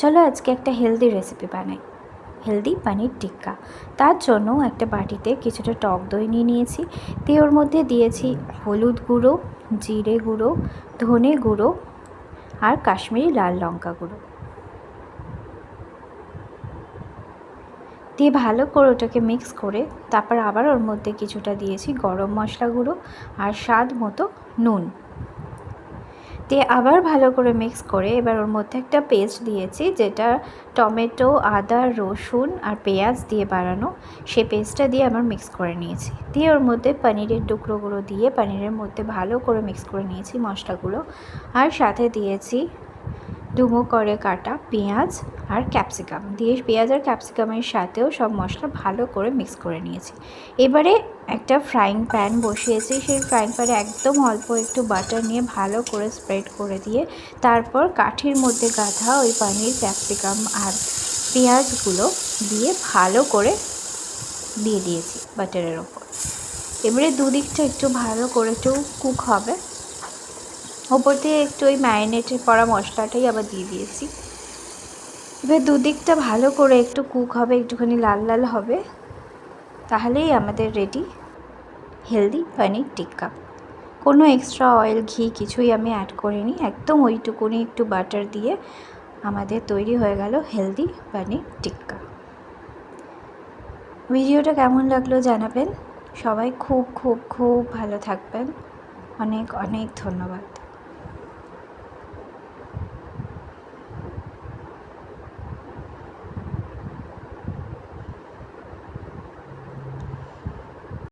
চলো আজকে একটা হেলদি রেসিপি বানাই, হেলদি পনির টিক্কা। তার জন্য একটা বাটিতে কিছুটা টক দই নিয়ে নিয়েছি, দিয়ে ওর মধ্যে দিয়েছি হলুদ গুঁড়ো, জিরে গুঁড়ো, ধনে গুঁড়ো আর কাশ্মীরি লাল লঙ্কা গুঁড়ো দিয়ে ভালো করে ওটাকে মিক্স করে তারপর আবার ওর মধ্যে কিছুটা দিয়েছি গরম মশলা গুঁড়ো আর স্বাদ মতো নুন দিয়ে আবার ভালো করে মিক্স করে এবার ওর মধ্যে একটা পেস্ট দিয়েছি, যেটা টমেটো, আদা, রসুন আর পেঁয়াজ দিয়ে বানানো। সে পেস্টটা দিয়ে আবার মিক্স করে নিয়েছি, দিয়ে ওর মধ্যে পনিরের টুকরোগুলো দিয়ে পনিরের মধ্যে ভালো করে মিক্স করে নিয়েছি মশলাগুলো। আর সাথে দিয়েছি ডুমো করে কাটা পেঁয়াজ আর ক্যাপসিকাম, দিয়ে পেঁয়াজ আর ক্যাপসিকামের সাথেও সব মশলা ভালো করে মিক্স করে নিয়েছি। এবারে একটা ফ্রাইং প্যান বসিয়েছি, সেই ফ্রাইং প্যানে একদম অল্প একটু বাটার নিয়ে ভালো করে স্প্রেড করে দিয়ে তারপর কাঠির মধ্যে গাঁথা ওই পনির, ক্যাপসিকাম আর পেঁয়াজগুলো দিয়ে ভালো করে দিয়ে দিয়েছি বাটারের ওপর। এবারে দুদিকটা একটু ভালো করে একটু কুক হবে, ওপর দিয়ে একটু ওই ম্যারিনেটেড করা মশলাটাই আবার দিয়ে দিয়েছি। এবার দুদিকটা ভালো করে একটু কুক হবে, একটুখানি লাল লাল হবে, তাহলেই আমাদের রেডি হেলদি পনির টিক্কা। কোনো এক্সট্রা অয়েল, ঘি কিছুই আমি অ্যাড করিনি, একদম ওইটুকুনি একটু বাটার দিয়ে আমাদের তৈরি হয়ে গেল হেলদি পনির টিক্কা। ভিডিওটা কেমন লাগলো জানাবেন। সবাই খুব খুব খুব ভালো থাকবেন। অনেক অনেক ধন্যবাদ।